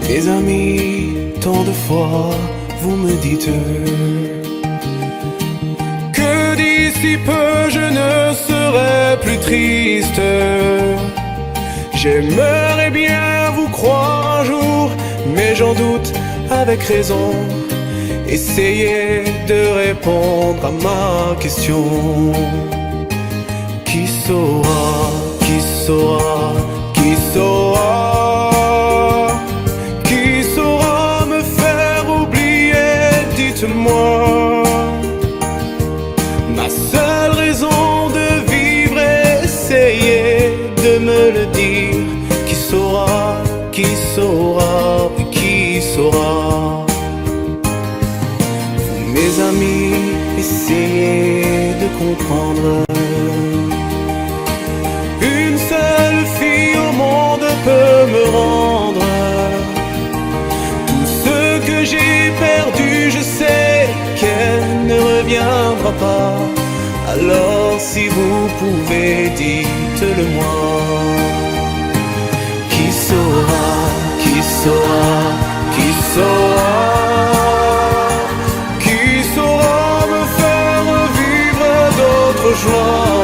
Mes amis, tant de fois vous me dites que d'ici peu je ne serai plus triste. J'aimerais bien vous croire un jour, mais j'en doute avec raison. Essayez de répondre à ma question. Qui saura, qui saura, qui saura, qui saura me faire oublier, dites-moi. Ma seule raison de vivre, essayez de me le dire. Qui saura, qui saura, qui saura. Vous, mes amis, essayez de comprendre. Une seule fille au monde peut me rendre tout ce que j'ai perdu. Je sais qu'elle ne reviendra pas. Alors si vous pouvez, dites-le moi. Qui saura, qui saura, qui saura, qui saura me faire vivre d'autres joies.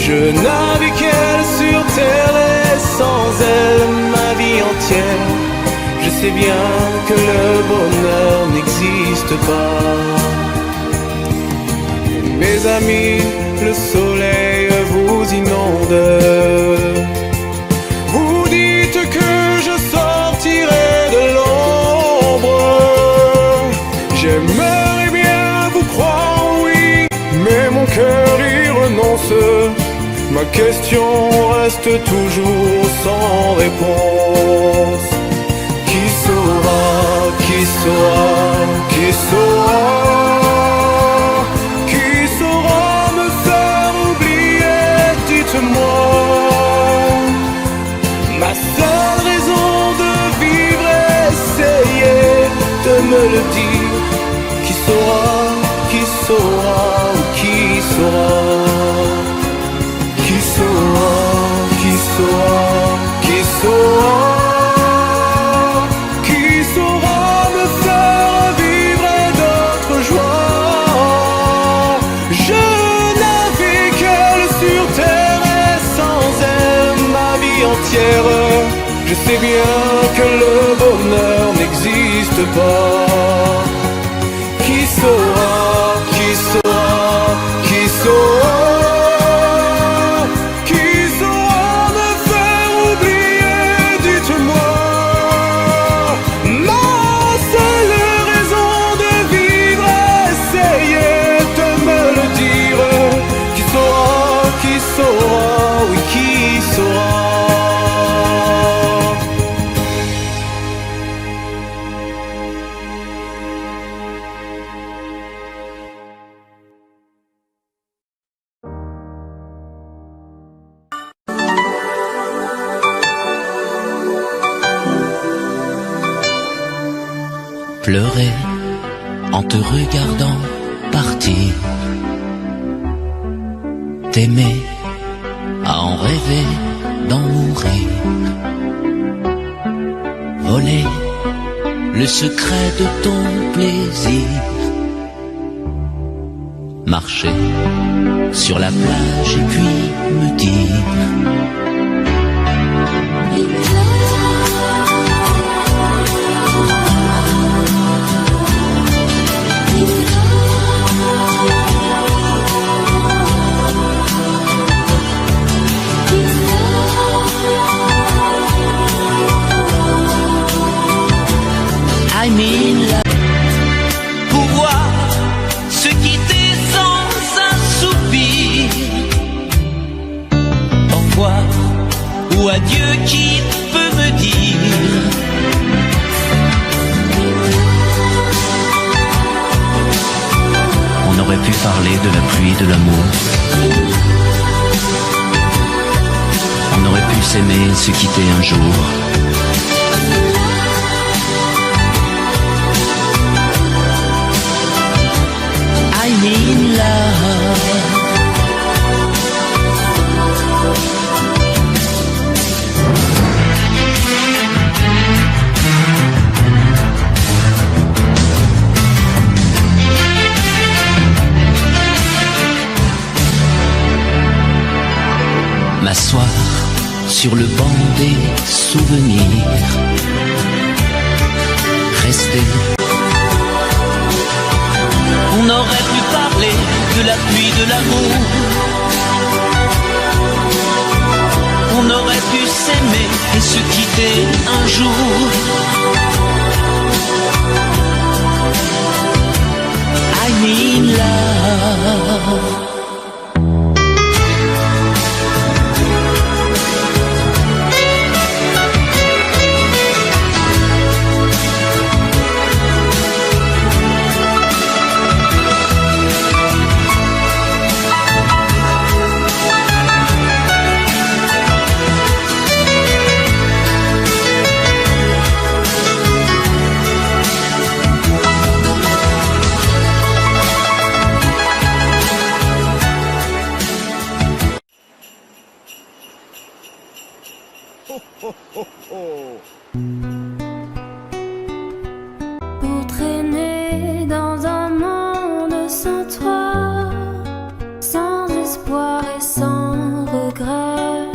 Je n'avais qu'elle sur terre et sans elle ma vie entière. Je sais bien que le bonheur n'existe pas. Mes amis, le soleil vous inonde. Vous dites que je sortirai de l'ombre. J'aimerais bien vous croire, oui, mais mon cœur y renonce. Ma question reste toujours sans réponse. Qui saura, qui saura, qui saura, qui saura me faire oublier, dites-moi. Ma seule raison de vivre, essayez de me le dire. Qui saura, qui saura, qui saura. Qui saura, qui saura, qui saura, qui saura me faire vivre d'autres joies. Je n'avais qu'elle sur terre et sans elle ma vie entière. Je sais bien que le bonheur n'existe pas. Qui saura, qui saura, qui saura. Pleurer en te regardant partir, t'aimer à en rêver d'en mourir, voler le secret de ton plaisir, marcher sur la plage et puis me dire I'm in love. Pouvoir se quitter sans un soupir. Au revoir ou adieu, qui peut me dire? On aurait pu parler de la pluie, de l'amour. On aurait pu s'aimer et se quitter un jour. I'm in love. m'asseoir sur le banc des souvenirs. Rester. On aurait pu parler de la pluie, de l'amour. On aurait pu s'aimer et se quitter un jour. I mean love. Pour traîner dans un monde sans toi, sans espoir et sans regret.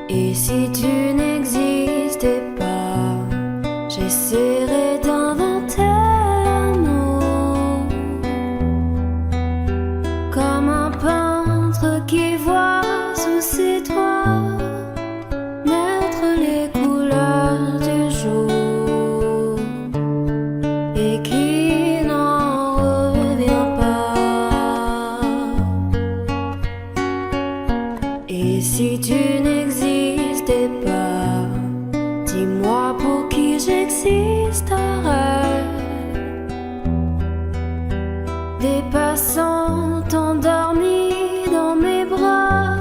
Et si tu n'existais pas, j'essaierais d'inventer un mot, comme un peintre qui voit sous ses doigts naître les couleurs du jour et qui n'en revient pas. Et si tu n'existais pas, dis-moi pour qui j'existerais. Des passants endormis dans mes bras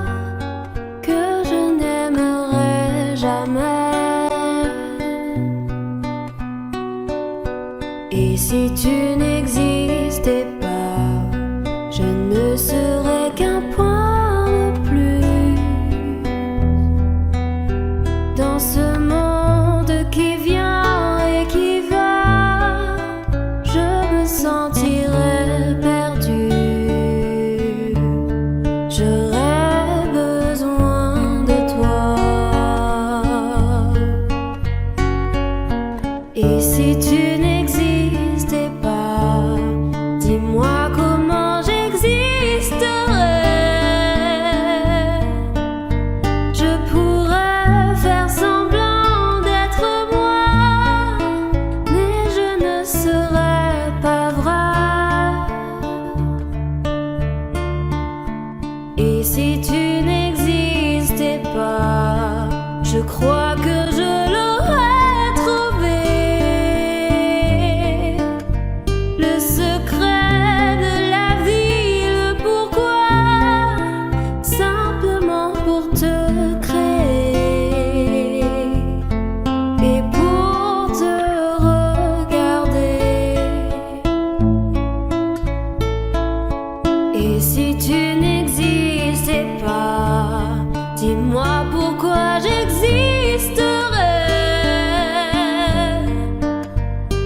que je n'aimerais jamais. Et si tu n'existais pas, je ne serais qu'un point de plus dans ce monde qui vient et qui va. Je me sentirais perdu. J'aurais besoin de toi. Et si tu n'existais pas, dis-moi comment j'existerais. Je pourrais faire semblant d'être moi, mais je ne serais pas vrai. Et si tu n'existais pas, je crois que je l'aurais trouvé. Le secret de la vie, le pourquoi, simplement pour te créer et pour te regarder. Et si tu n'existais pas, dis-moi pourquoi j'existerais.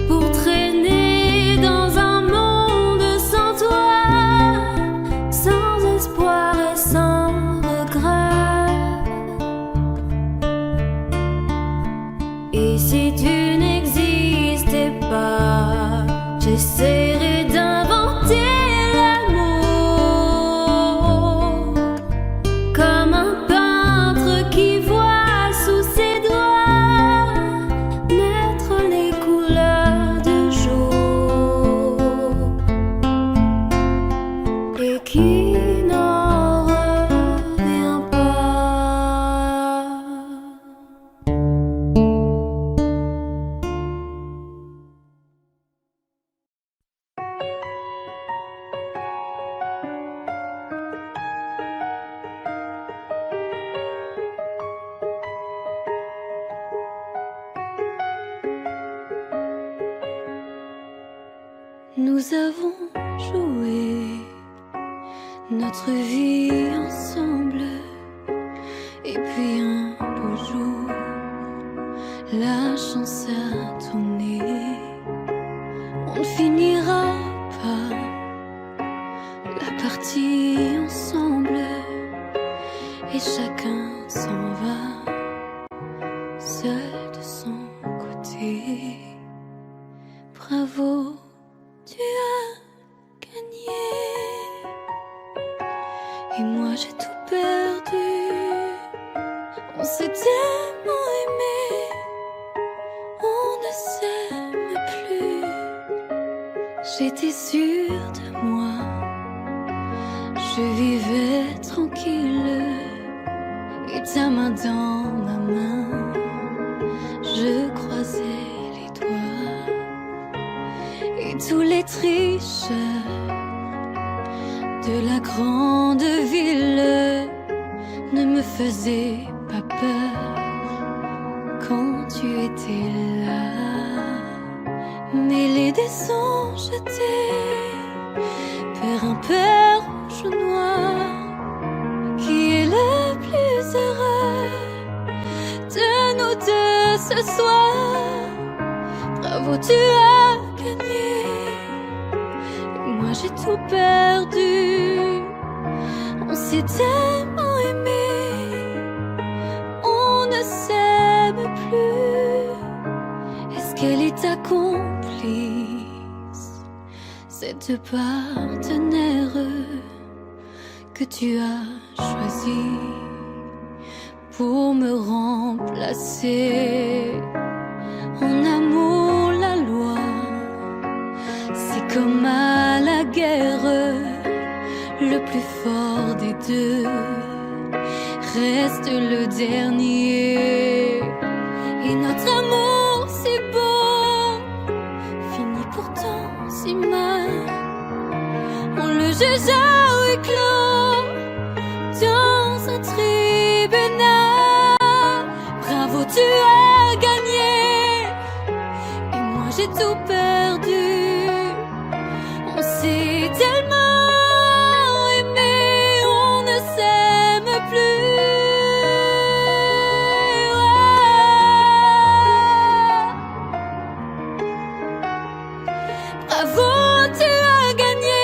Pour traîner dans un monde sans toi, sans espoir et sans regret. Et si tu n'existais pas, j'essaierais d'inventer l'amour, comme un peintre qui voit sous ses doigts naître les couleurs du jour et qui n'en revient pas. Nous avons joué notre vie ensemble, et puis un beau jour, la chance a tourné. On ne finira pas la partie ensemble. gagné. Et moi j'ai tout perdu. On s'est tellement aimé, on ne s'aime plus. J'étais sûre de moi, je vivais tranquille. Et ta main dans ma main, je croisais les doigts. Et tous les tricheurs de la grande ville ne me faisaient pas peur quand tu étais là. Mêlés des sons jetés vers un père rouge ou noir, qui est le plus heureux de nous deux ce soir. Bravo, tu as gagné. Et moi j'ai tout perdu. On s'est tellement aimé, on ne s'aime plus. Est-ce qu'elle est ta complice, cette partenaire que tu as choisi pour me remplacer? En amour, la loi, c'est comme à la guerre, le plus fort des deux reste le dernier. Et notre amour si beau finit pourtant si mal. On le juge à huis clos dans un tribunal. Bravo, tu as gagné. Et moi j'ai tout perdu. On s'est tellement aimé, on ne s'aime plus. Bravo, tu as gagné.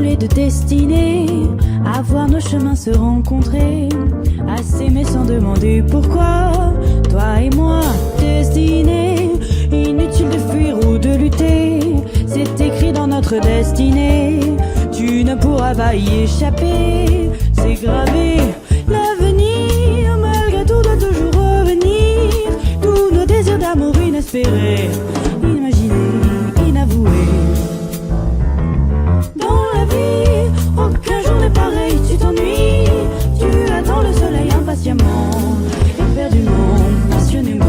les deux destinés à voir nos chemins se rencontrer, à s'aimer sans demander pourquoi. Toi et moi, destinés, inutile de fuir ou de lutter, c'est écrit dans notre destinée. Tu ne pourras pas y échapper, c'est gravé. L'avenir, malgré tout, doit toujours revenir. Tous nos désirs d'amour inespérés, imaginés, inavoués. Dans la vie, aucun jour n'est pareil, tu t'ennuies. Tu attends le soleil impatiemment, éperdument, passionnément.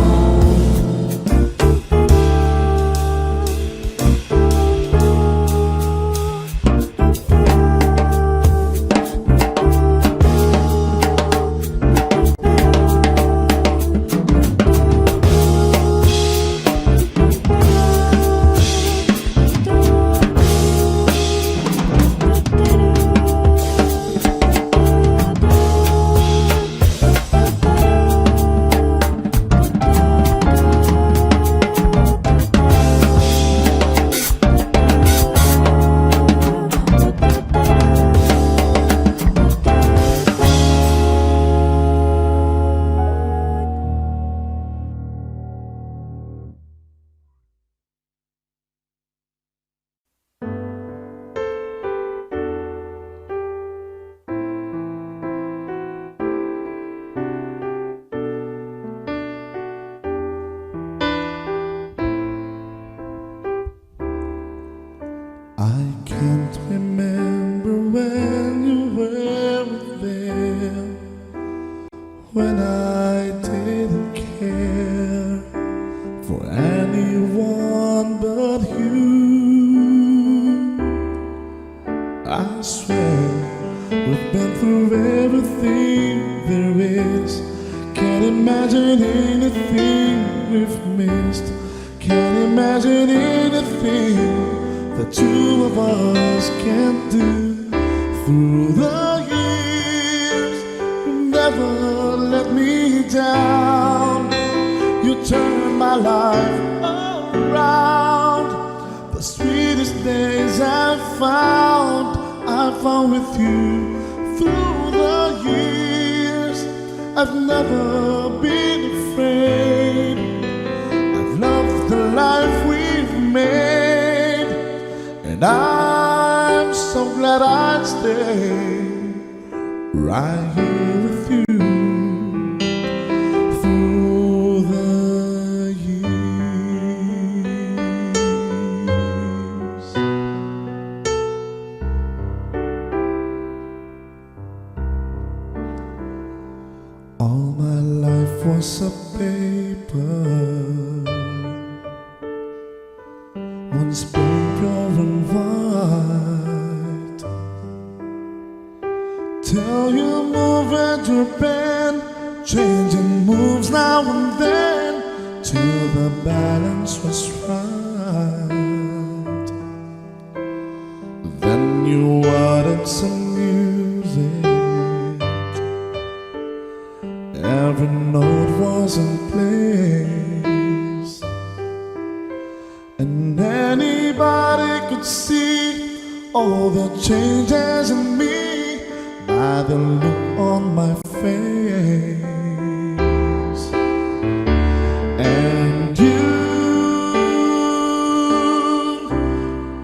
I can't remember when you were there, when I didn't care for anyone but you. I swear we've been through everything there is. Can't imagine anything we've missed. Can't imagine anything the two of us can do. Through the years, you never let me down. You turned my life around. The sweetest days I found with you. Through the years, I've never been afraid. I've loved the life we've made, and I'm so glad I'd stay right here with you through the years. All my life was a paper, once pure and white, till you move into a pen, changing moves now and then, till the balance was right. Then you added some music, every note was in place, and anybody could see all the changes in me by the look on my face. And you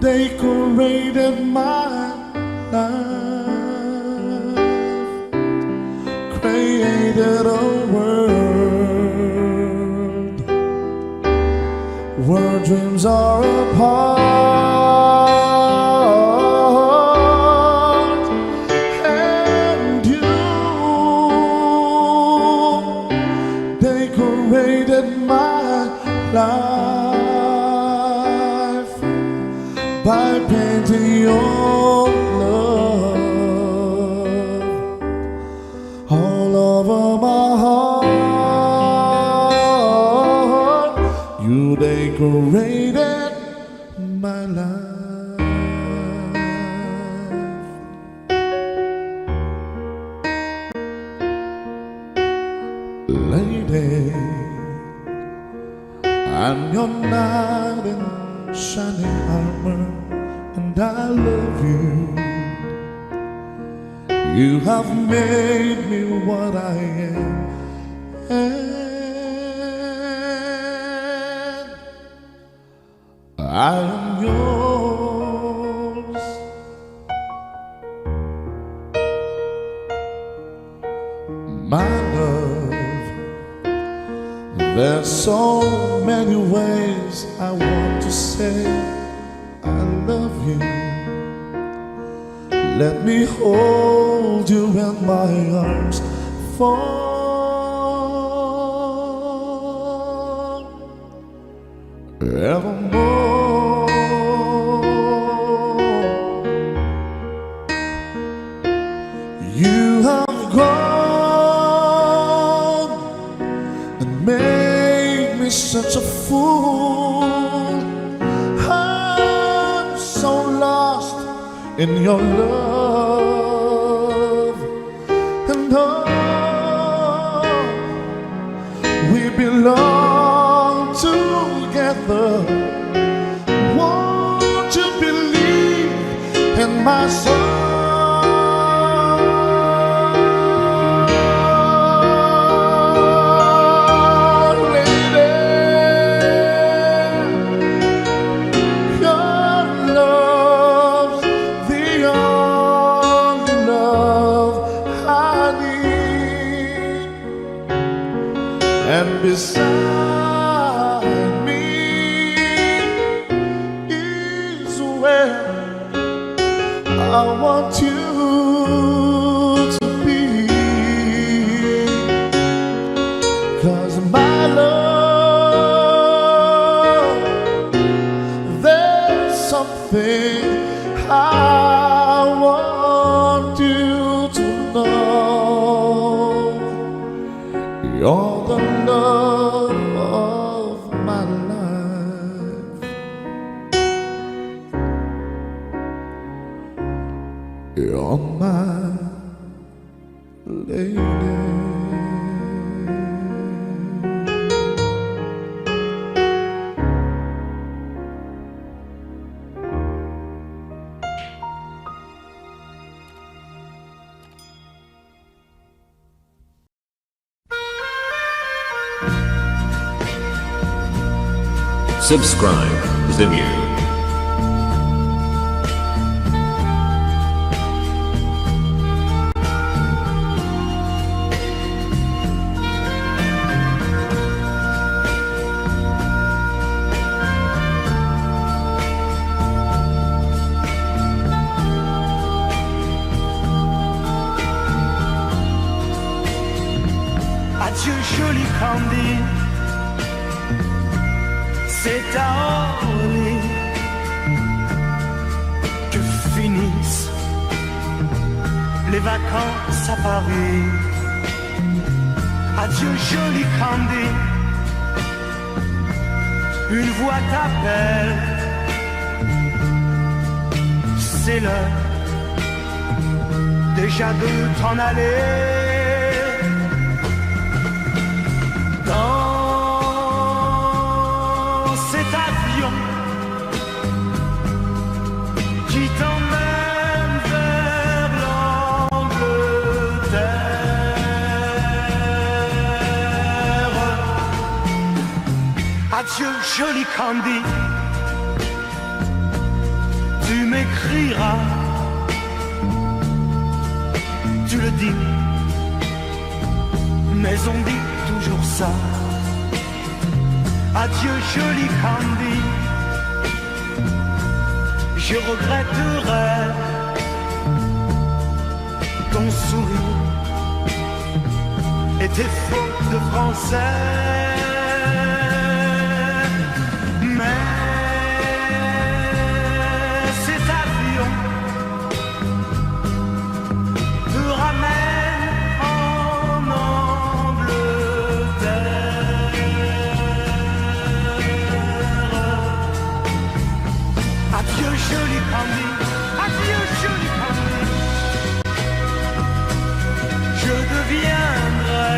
decorated my life, created a world where dreams are apart. And you decorated my life by painting your love all over my heart. You decorated my life. Lady, I'm your knight in shining armor, and I love you. You have made me what I am, and I am yours. My love, there's so many ways I want to say I love you. Let me hold you in my arms forevermore. You have gone and made me such a fool. I'm so lost in your love, and oh, we belong together. Won't you believe in my soul? And beside me is where I want you to be. 'Cause my love, there's something I want you to know. You're the love of my life. You're my lady. Subscribe the Mew. Adieu joli Candy, c'est à Orly que finissent les vacances à Paris. Adieu joli Candy, une voix t'appelle, c'est l'heure déjà de t'en aller. Dans cet avion qui t'emmène vers l'Angleterre. Adieu joli Candy, tu m'écriras, tu le dis, mais on dit toujours ça. Adieu joli Candy, je regretterai ton sourire et tes fautes de français. Mais cet avion te ramène en Angleterre. Adieu joli Candy, adieu joli Candy, je deviendrai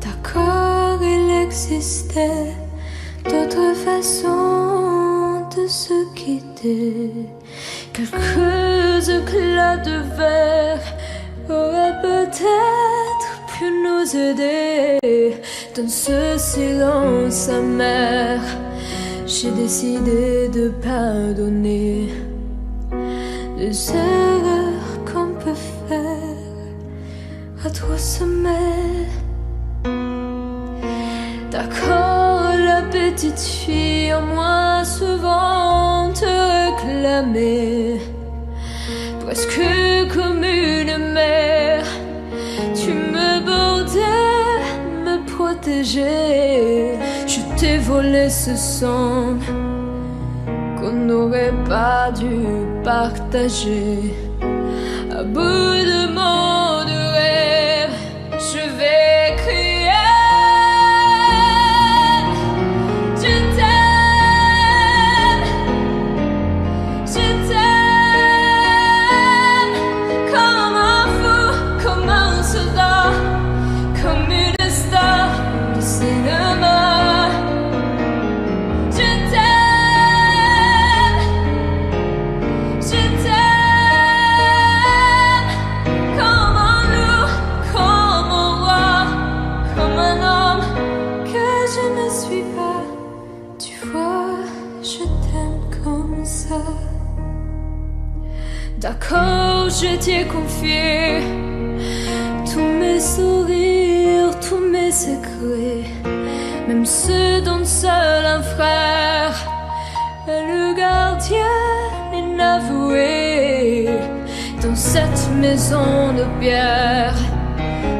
D'accord, il existait d'autres façons de se quitter. Quelques éclats de verre auraient peut-être pu nous aider dans ce silence amer. J'ai décidé de pardonner les erreurs qu'on peut faire à trop sommet. D'accord, la petite fille en moi souvent te réclamait, presque comme une mère. Tu me bordais, me protégeais. Je t'ai volé ce sang qu'on n'aurait pas dû partager. À bout de mots de rêve, je vais crier. D'accord, je t'ai confié tous mes sourires, tous mes secrets, même ceux dont seul un frère est le gardien inavoué. Dans cette maison de pierre,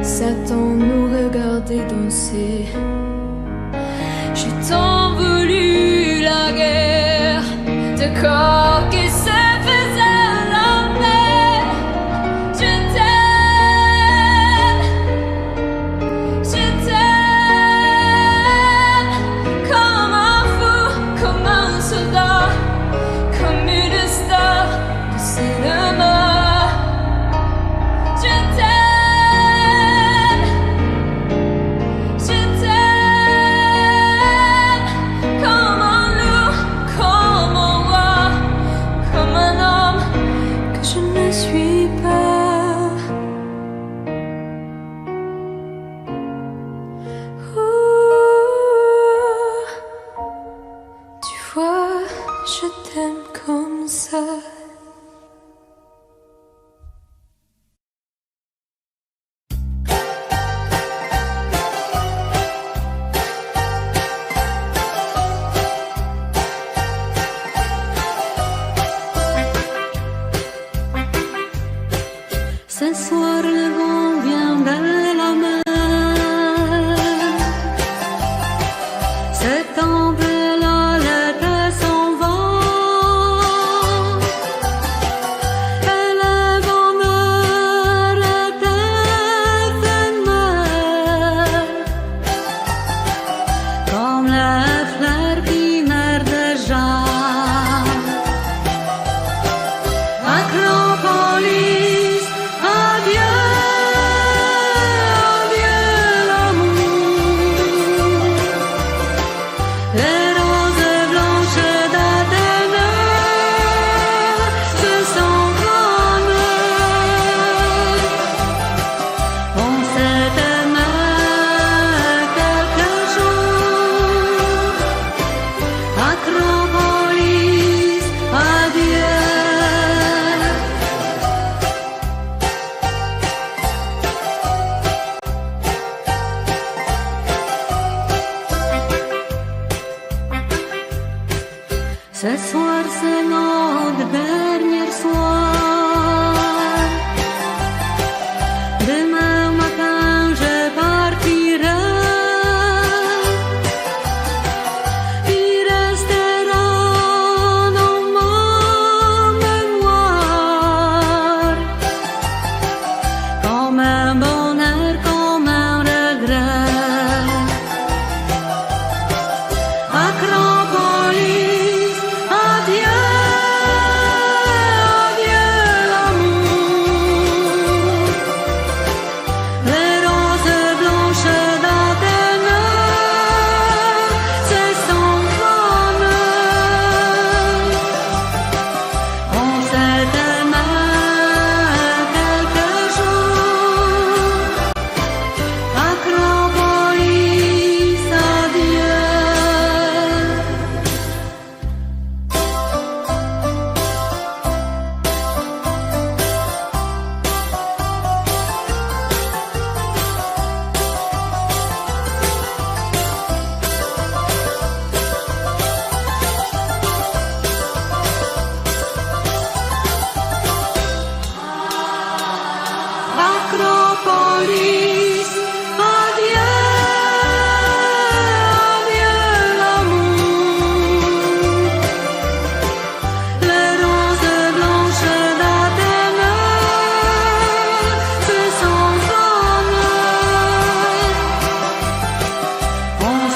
Satan nous regardait danser. J'ai tant voulu la guerre de corps qui se faisaient. Ce soir le vent vient vers la mer. Cet temple-là, l'été s'en va. Et le bonheur est éphémère, comme les fleurs qui meurent déjà. Acropolis, adieu, adieu l'amour. Les roses blanches d'Athènes se sont grandes. On s'est aimé quelques jours. Acropolis, adieu. Ce soir, c'est notre dernier soir. Demain matin, je partirai. Il restera dans ma mémoire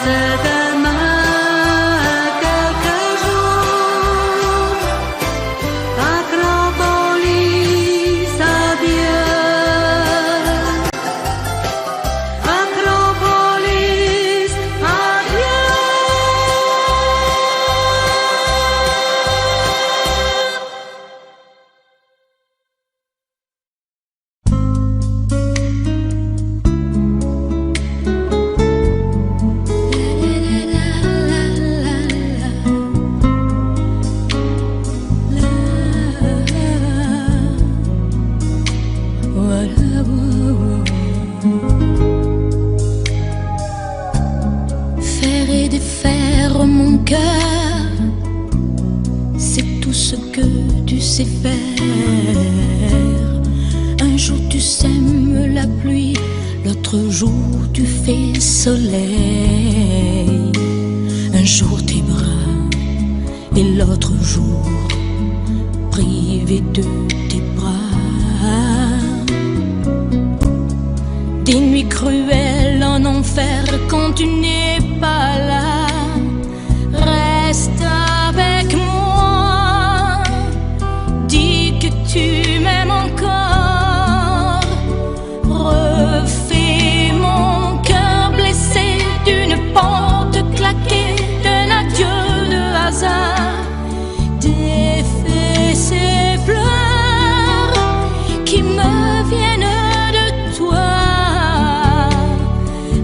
c'est demain quelque jour. Acropolis, adieu. Acropolis, adieu. Faire et défaire mon cœur, c'est tout ce que tu sais faire. Un jour tu sèmes la pluie, l'autre jour tu fais soleil. Un jour tes bras et l'autre jour privé de tes bras. Des nuits cruelles en enfer quand tu n'es pas là. Reste avec moi, dis que tu m'aimes encore. Refais mon cœur blessé d'une porte claquée, d'un adieu de hasard. Défais ces pleurs qui me viennent de toi.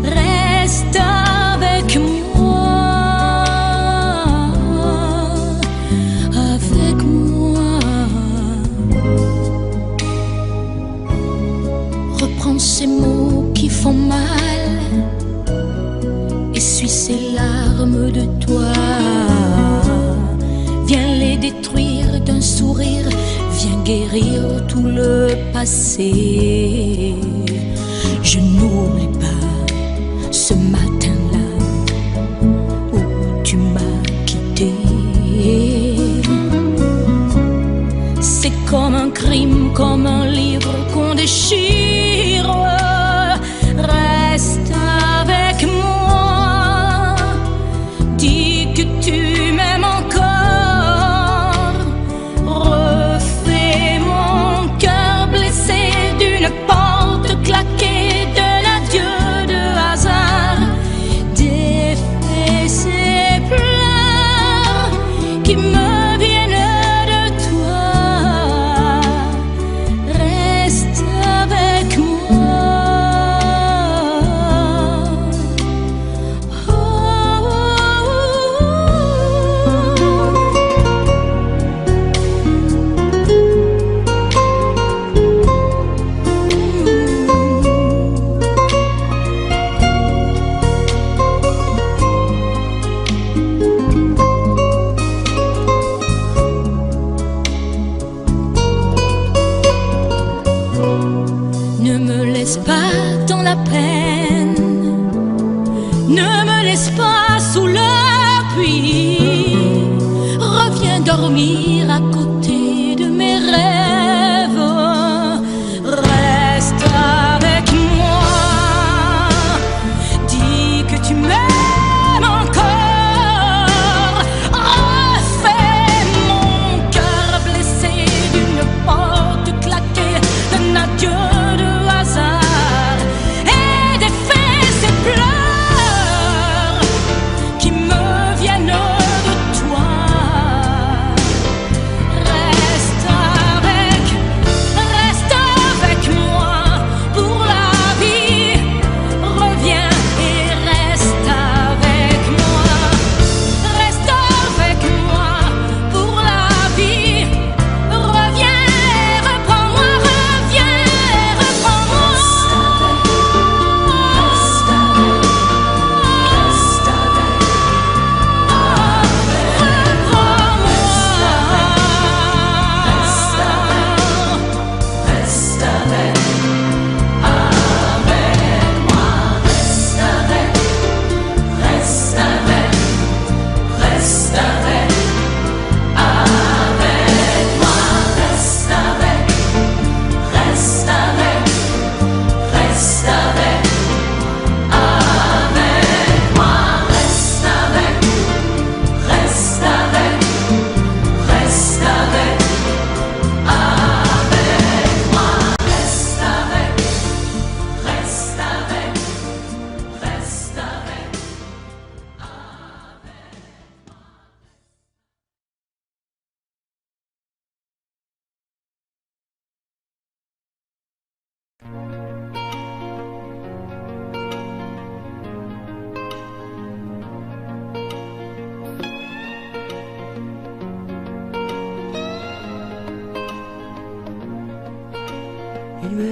Reste avec moi, avec moi. Reprends ces mots qui font mal, essuie ces larmes de toi. Viens les détruire d'un sourire, viens guérir tout le passé. Je n'oublie pas ce matin-là où tu m'as quitté. C'est comme un crime, comme un livre qu'on déchire. Reste avec moi, dis que tu m'aimes encore. Refais mon cœur blessé d'une porte claquée, d'un adieu de hasard. Défais ces pleurs qui me viennent de toi. Reste avec moi. Oh, oh, Ne me laisse pas dans la peine, ne me laisse pas sous la pluie. Reviens dormir à côté de mes rêves. Reste avec moi, dis que tu m'aimes encore. Refais mon cœur blessé d'une porte claquée, d'un adieu de hasard. Et défais ces pleurs qui me viennent de toi.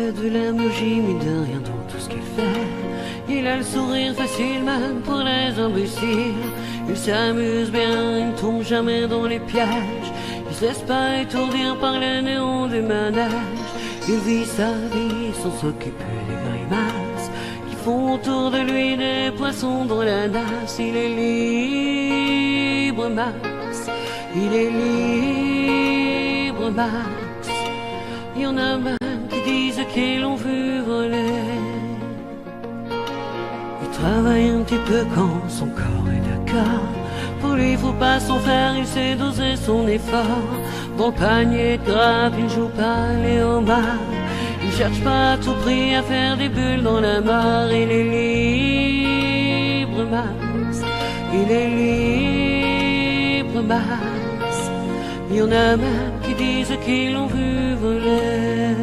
a de la magie, mais de rien dans tout ce qu'il fait. Il a le sourire facile même pour les imbéciles. Il s'amuse bien, il ne tombe jamais dans les pièges. Il se laisse pas étourdir par les néons des manèges. Il vit sa vie sans s'occuper des grimaces qui font autour de lui des poissons dans la nasse. Il est libre, Max. Il est libre, Max. Il y en a même qui disent qu'ils l'ont vu voler. Il travaille un petit peu quand son corps est d'accord. Pour lui, faut pas s'en faire, il sait doser son effort. Dans le panier de grappe, il joue pas les homards. Il cherche pas à tout prix à faire des bulles dans la mare. Il est libre, Max. Il est libre, Max. Il y en a même qui disent qu'ils l'ont vu voler.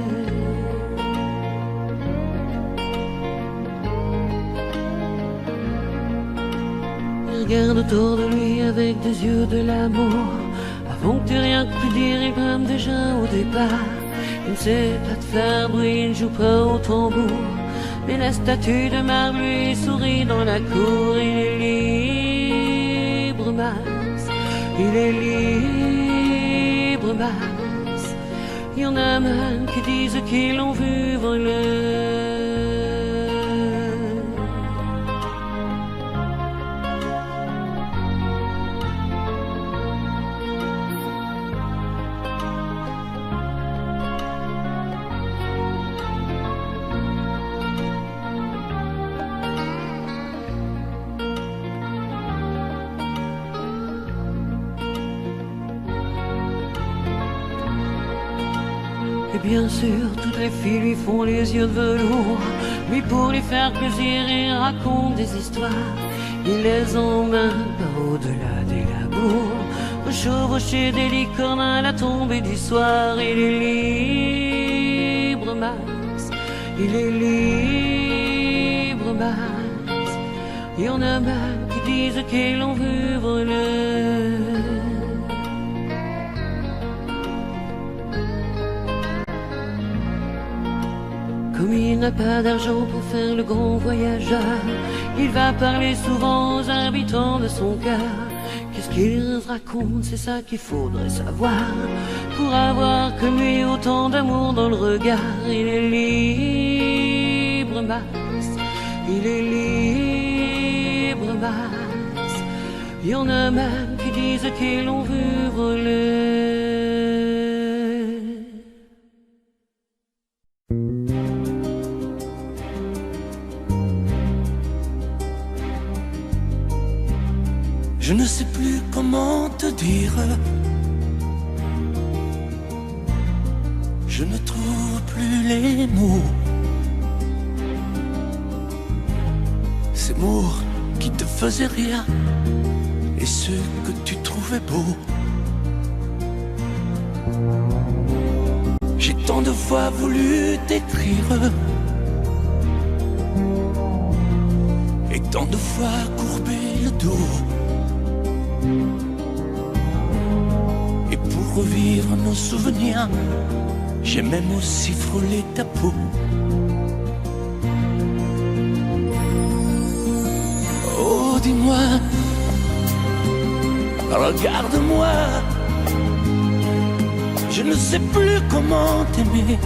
Il regarde autour de lui avec des yeux de l'amour. Avant que tu rien pu dire, il brame déjà au départ. Il ne sait pas te faire bruit, il ne joue pas au tambour. Mais la statue de marbre lui sourit dans la cour. Il est libre, Max. Il est libre, Max. Il y en a même qui disent qu'ils l'ont vu voler. Et bien sûr, toutes les filles lui font les yeux de velours. Lui, pour lui faire plaisir, il raconte des histoires. Il les emmène par au-delà des labours, chevaucher des licornes à la tombée du soir. Il est libre, Max. Il est libre, Max. Il y en a même qui disent qu'ils l'ont vu voler. Comme il n'a pas d'argent pour faire le grand voyageur, il va parler souvent aux habitants de son cœur. Qu'est-ce qu'il raconte, c'est ça qu'il faudrait savoir, pour avoir comme lui autant d'amour dans le regard. Il est libre, Max. Il est libre, Max. Il y en a même qui disent qu'ils l'ont vu voler. Je ne sais plus comment te dire. Je ne trouve plus les mots. Ces mots qui te faisaient rire et ceux que tu trouvais beaux. J'ai tant de fois voulu t'écrire et tant de fois courbé le dos. Et pour revivre nos souvenirs, j'ai même aussi frôlé ta peau. Oh, dis-moi, regarde-moi. Je ne sais plus comment t'aimer,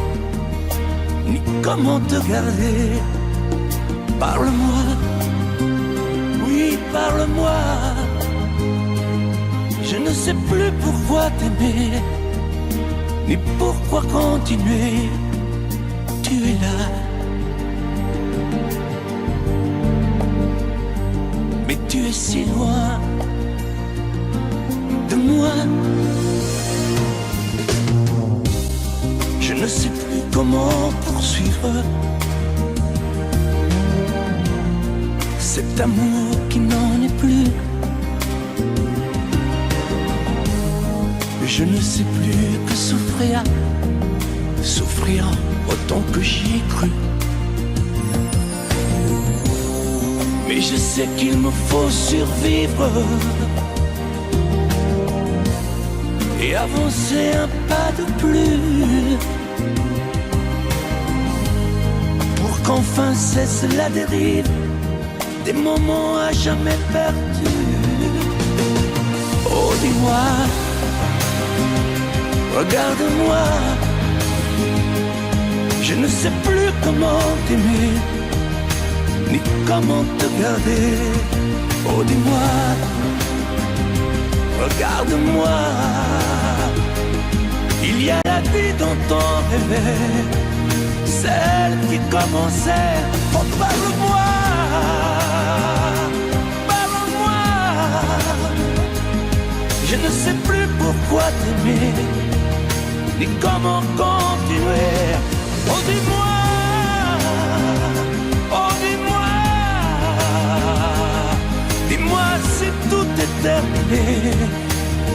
ni comment te garder. Parle-moi, oui, parle-moi. Je ne sais plus pourquoi t'aimer, ni pourquoi continuer. Tu es là, mais tu es si loin de moi. Je ne sais plus comment poursuivre cet amour qui n'en est plus. Je ne sais plus que souffrir, souffrir autant que j'y ai cru. Mais je sais qu'il me faut survivre et avancer un pas de plus. qu'enfin cesse la dérive des moments à jamais perdus. Oh, dis-moi, regarde-moi, je ne sais plus comment t'aimer, ni comment te garder. Oh, dis-moi, regarde-moi, il y a la vie dont on rêvait, celle qui commençait. Oh, parle-moi, parle-moi, je ne sais plus pourquoi t'aimer, ni comment continuer. Oh, dis-moi, oh, dis-moi, dis-moi si tout est terminé,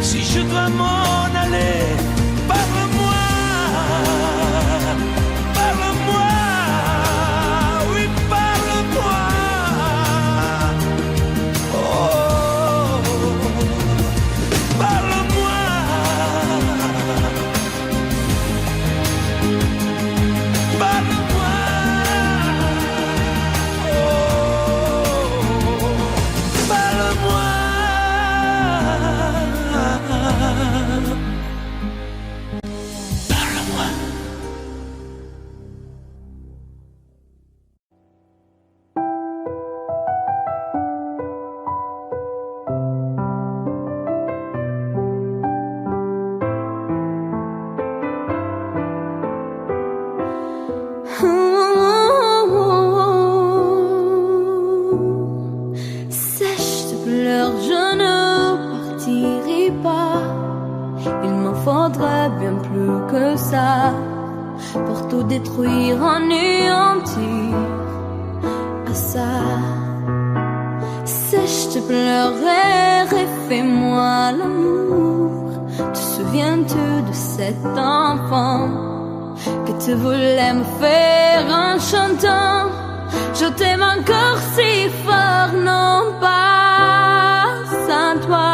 si je dois m'en aller. Parle-moi, parle-moi, oui, parle-moi. Oh, parle-moi, parle-moi. Oh, parle-moi. Sèche tes pleurs, je ne partirai pas. Il m'en faudrait bien plus que ça pour tout détruire, anéantir à ça. Sèche tes pleurs et refais-moi l'amour. Te souviens-tu de cet enfant que tu voulais me faire en chantant? Je t'aime encore si fort, non pas sans toi.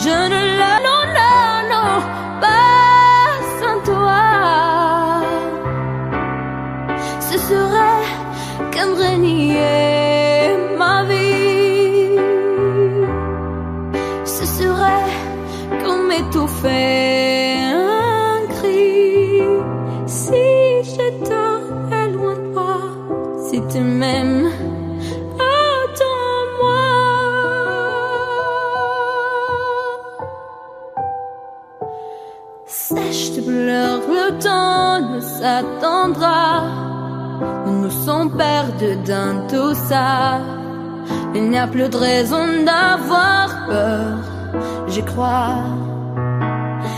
Je ne le, non, non, non, pas sans toi. Ce serait comme renier ma vie. Ce serait comme étouffer un cri. Si j'étais loin de toi, si tu m'aimes, attends-moi. Sèche tes pleurs, le temps nous attendra. Nous nous sommes perdus dans tout ça. Il n'y a plus de raison d'avoir peur, j'y crois.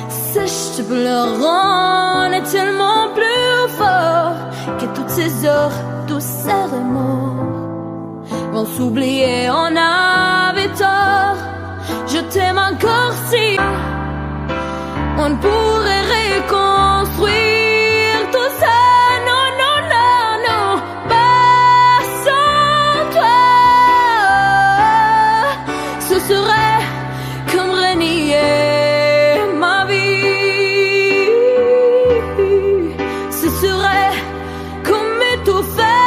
Sèche tes pleurs, on est tellement plus fort que toutes ces heures, tous ces remords vont s'oublier, on avait tort. Je t'aime encore si on pourrait reconstruire tout ça. Non, non, non, non, pas sans toi. Ce serait comme renier ma vie. Ce serait comme étouffer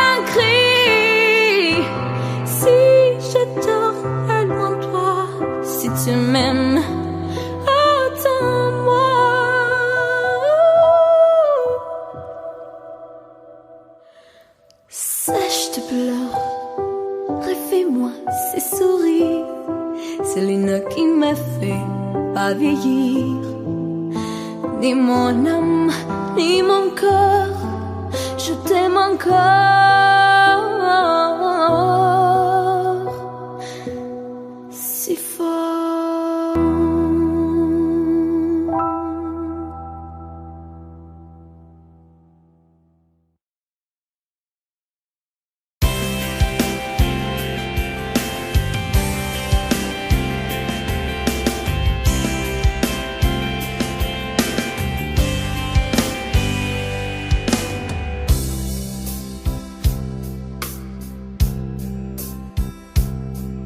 un cri. Si j'étais loin de toi, si tu m'aimes, attends-moi. Sèche tes pleurs, refais-moi ces sourires. C'est l'une qui me fait pas vieillir. Ni mon âme, ni mon corps, je t'aime encore si fort.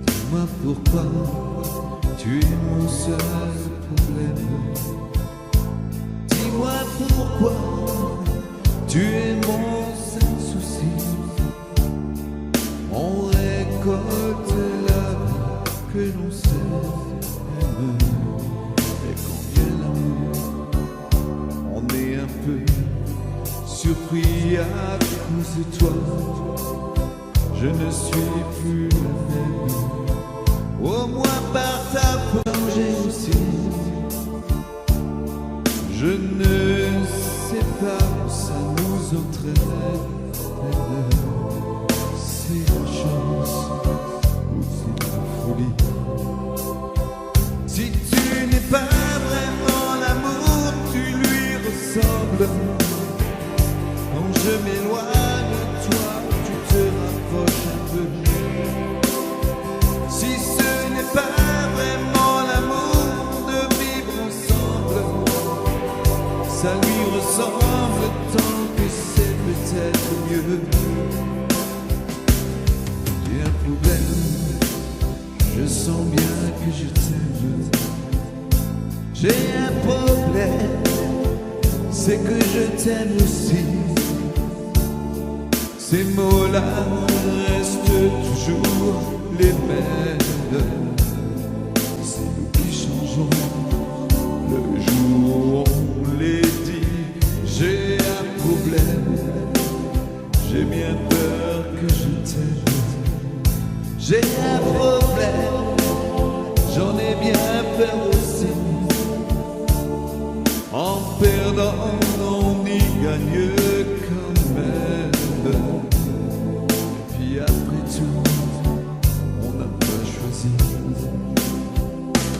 Dis-moi pourquoi tu es mon seul problème. Dis-moi pourquoi Tu es mon seul souci. On récolte la vie que l'on sème. Et quand vient l'amour, on est un peu surpris à cause de toi. Je ne suis plus la même. Au moins par ta plongée aussi. Je ne sais pas où ça nous entraîne. C'est la chance ou c'est la folie. Si tu n'es pas vraiment l'amour, tu lui ressembles. Quand je m'éloigne de toi, tu te rapproches un peu. Si ce n'est pas vraiment l'amour de vivre ensemble, ça lui ressemble tant que c'est peut-être mieux. J'ai un problème, je sens bien que je t'aime. J'ai un problème, c'est que je t'aime aussi. Ces mots-là restent toujours les mêmes. C'est nous qui changeons le jour où on les dit. J'ai un problème, j'ai bien peur que je t'aime. J'ai un problème, j'en ai bien peur aussi. En perdant, on y gagne quand même. Puis après tout, on n'a pas choisi.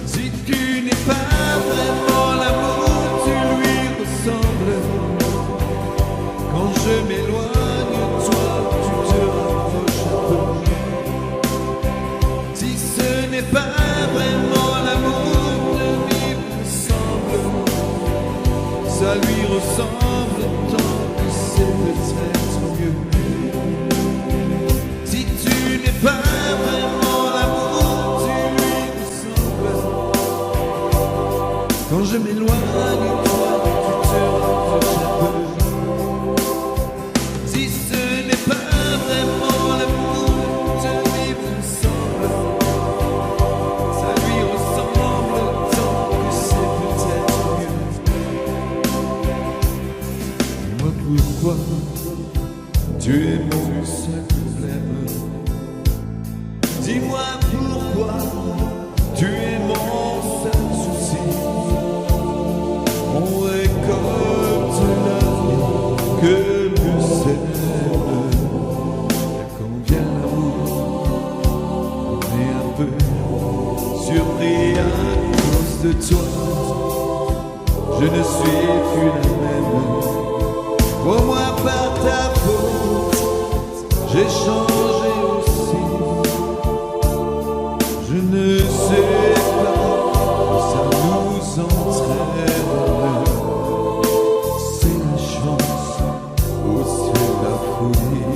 Si tu n'es pas vraiment l'amour, tu lui ressembles. Quand je m'éloigne de toi, tu te rapproches un peu. Si ce n'est pas vraiment l'amour de vivre ensemble, ça lui ressemble tant que c'est peut-être mieux. Si tu n'es pas vraiment l'amour, tu lui ressembles. Quand je m'éloigne de toi, tu te rapproches un peu. Si ce n'est pas vraiment l'amour de vivre ensemble, ça lui ressemble tant que c'est peut-être mieux. Dis-moi pourquoi tu es mon seul problème. Dis-moi pourquoi tu es mon seul souci. On récolte la vie que l'on sème. Et quand vient l'amour, on est un peu surpris à cause de toi. Je ne suis plus la même. Au moins par ta faute, j'ai changé aussi. Je ne sais pas où ça nous entraîne. C'est la chance ou c'est la folie.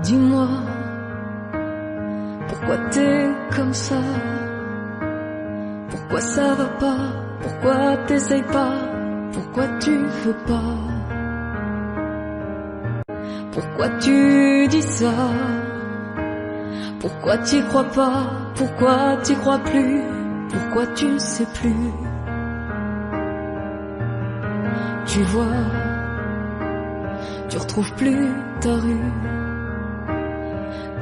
Dis-moi, pourquoi t'es comme ça? Pourquoi ça va pas? Pourquoi t'essayes pas? Pourquoi tu veux pas? Pourquoi tu dis ça? Pourquoi t'y crois pas? Pourquoi t'y crois plus? Pourquoi tu ne sais plus? Tu vois, tu retrouves plus ta rue.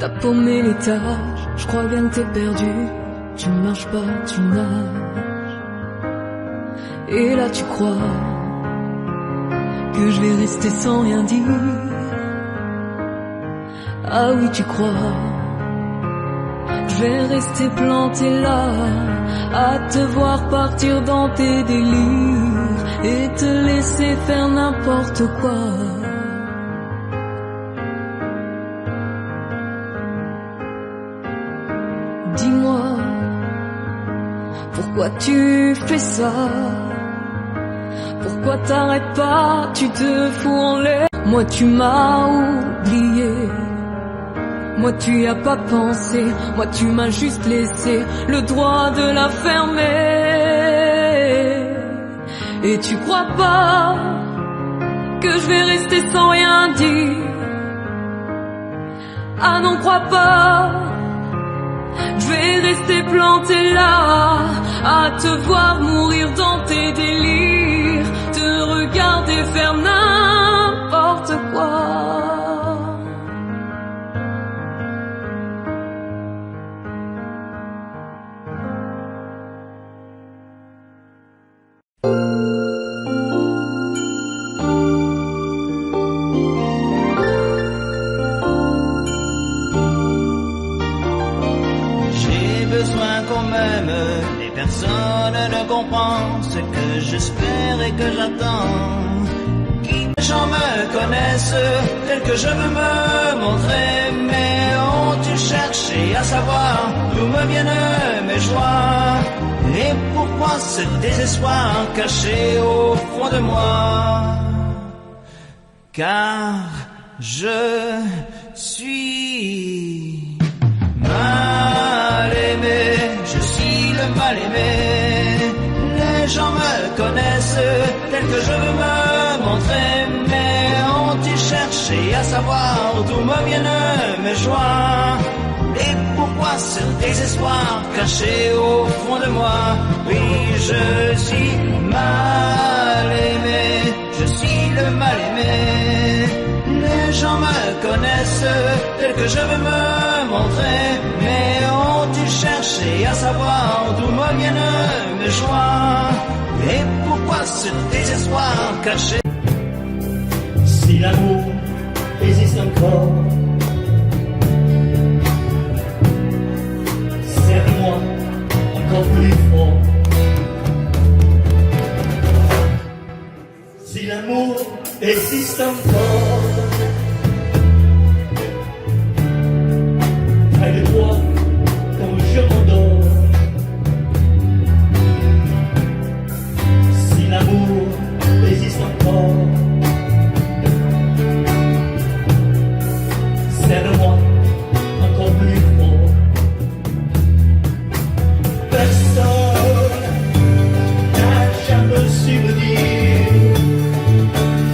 T'as paumé l'étage, je crois bien que t'es perdu. Tu ne marches pas, tu nages. Et là tu crois que je vais rester sans rien dire. Ah oui tu crois, je Je vais rester planté là, à te voir partir dans tes délires et te laisser faire n'importe quoi. Dis-moi, pourquoi tu fais ça? Pourquoi t'arrêtes pas? Tu te fous en l'air. Moi tu m'as oublié, moi tu y as pas pensé, moi tu m'as juste laissé le droit de la fermer. Et tu crois pas que je vais rester sans rien dire? Ah non, crois pas. Je vais rester planté là, à te voir mourir dans tes délires, te regarder faire n'importe quoi. Personne ne comprend ce que j'espère et que j'attends. Qui les gens me connaissent tel que je veux me montrer, mais ont-tu cherché à savoir d'où me viennent mes joies? Et pourquoi ce désespoir caché au fond de moi? Car je suis mal aimé, je suis le mal aimé. Les gens me connaissent tel que je veux me montrer, mais ont-ils cherché à savoir d'où me viennent mes joies? Et pourquoi ce désespoir caché au fond de moi? Oui, je suis mal aimé, je suis le mal aimé. Les gens me connaissent tel que je veux me montrer, mais ont-ils cherché à savoir d'où me viennent mes joies? Et pourquoi ce désespoir caché? Si l'amour existe encore, serre-moi encore plus fort. Si l'amour existe encore, près de toi quand je m'endors. Si l'amour existe encore, serre-moi encore plus fort. Personne n'a jamais su me dire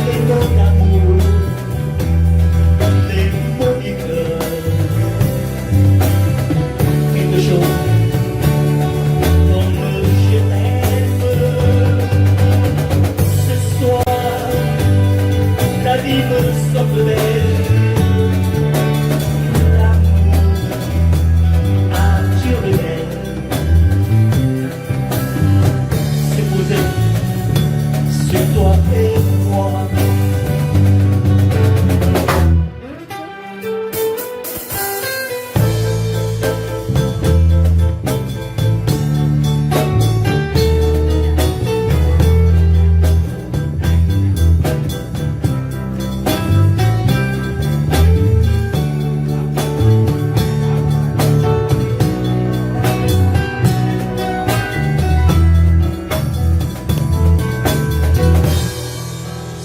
les mots d'amour, les mots du cœur. Quelque chose comme je t'aime. Ce soir, la vie me semblait toi et moi.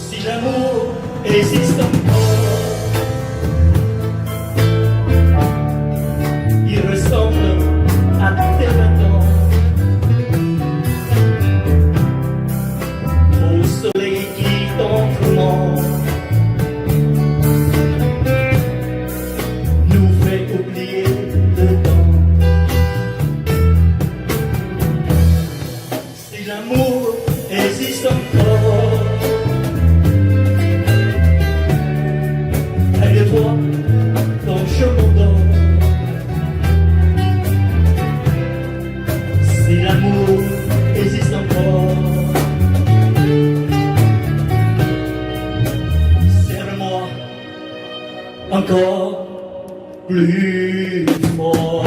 Si l'amour existe encore, il ressemble à tes 20 ans, au soleil qui t'entoure, nous fait oublier le temps. Si l'amour existe encore, près de toi quand je m'endors. Si l'amour existe encore, serre-moi encore plus fort.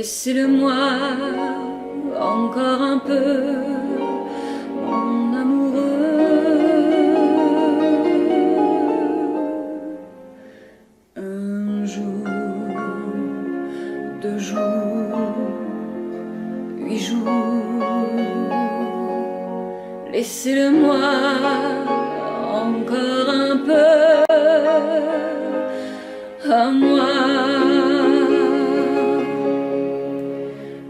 Laissez-le-moi encore un peu, mon amoureux. Un jour, 2 jours, 8 jours. Laissez-le-moi encore un peu à moi.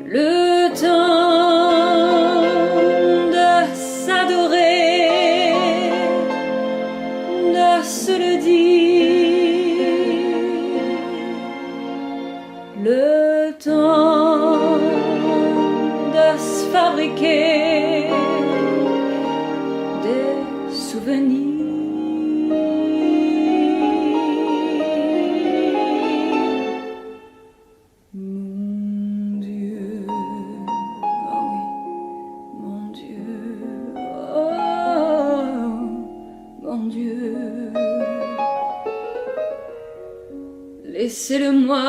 Le temps de s'adorer, de se le dire, le temps de se fabriquer des souvenirs. Laissez-le-moi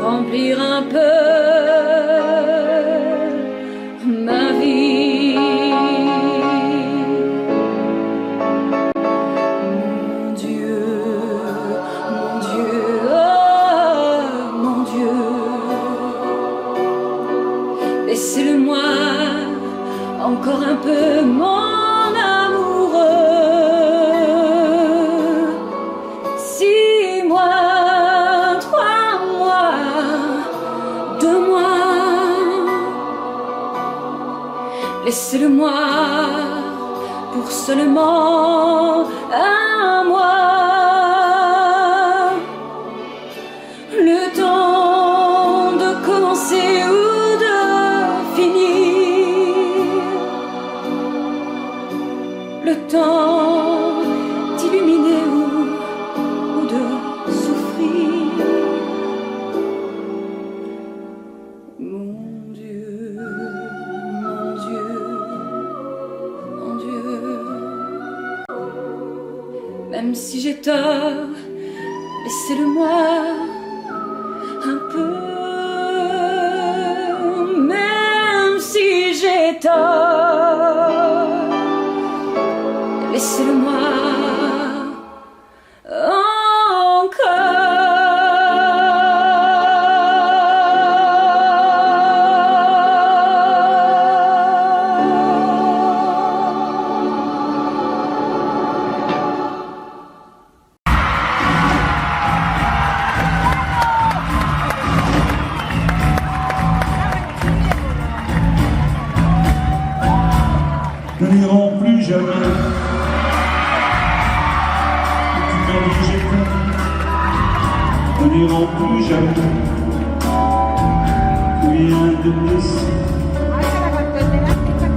remplir un peu ma vie. Mon Dieu, mon Dieu, oh mon Dieu. Laissez-le-moi encore un peu, mon amoureux. Laissez-le-moi pour seulement un mois, le temps de commencer ou de finir, le temps d'illuminer ou de souffrir. Mon Dieu, mon Dieu, mon Dieu. Même si j'ai tort, laissez-le-moi un peu. Même si j'ai tort, laissez-le-moi Nous n'irons plus jamais. Tu m'as dit j'ai peur. Nous n'irons plus jamais. Rien de blessé.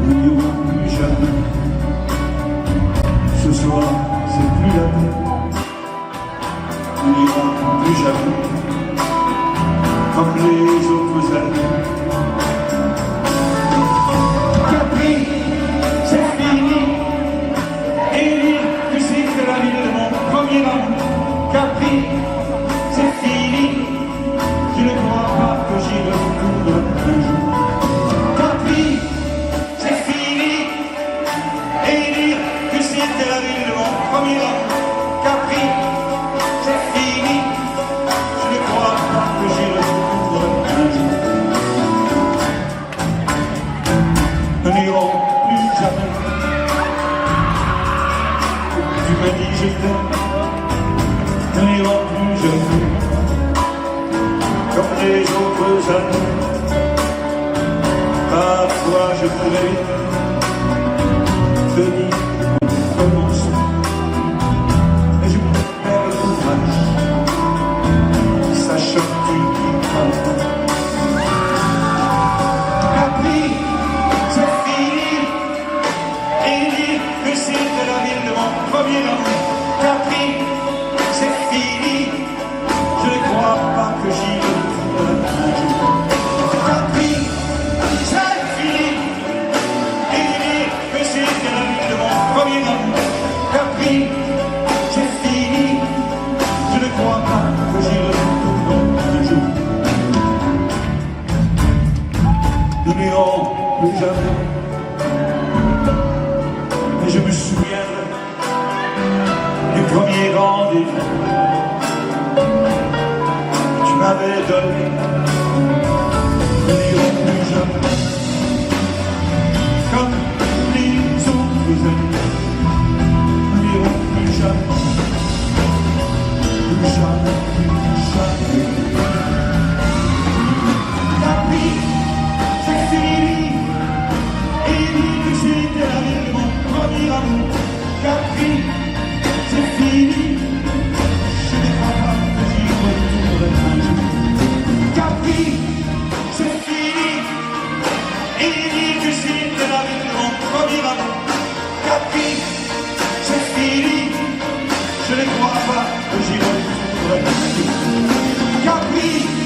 Nous n'irons plus jamais. Ce soir, c'est plus la peine. Nous n'irons plus jamais. Comme les autres années. Capri, c'est fini. Je ne crois pas que j'y retourne un jour. Capri, c'est fini. Et dire que c'était la ville de mon premier amour. Capri, c'est fini. Je ne crois pas que j'y retourne un jour. Nous n'irons plus jamais. Tu m'as dit je t'aime. Nous n'irons plus jamais, comme les autres années. Parfois je pourrais te dire commençons, mais je préfère le courage, sachant que tu diras. Capri, c'est fini, et dire que c'était la ville de mon premier amour. Capri, c'est fini, je ne crois pas que j'y retourne un jour. Capri, c'est fini, rendez-vous que tu m'avais donné. Nous n'irons plus jamais comme les autres amis. Nous n'irons plus jamais, plus jamais, plus jamais. La vie, c'est fini. Et dit que c'était la vie de mon premier amour. Capri, c'est fini. Je ne crois pas que j'y retournerai un jour. Capri, c'est fini. Et dit que c'était la vie de mon premier amour. Capri, c'est fini. Je ne crois pas que j'y retournerai un jour. Capri.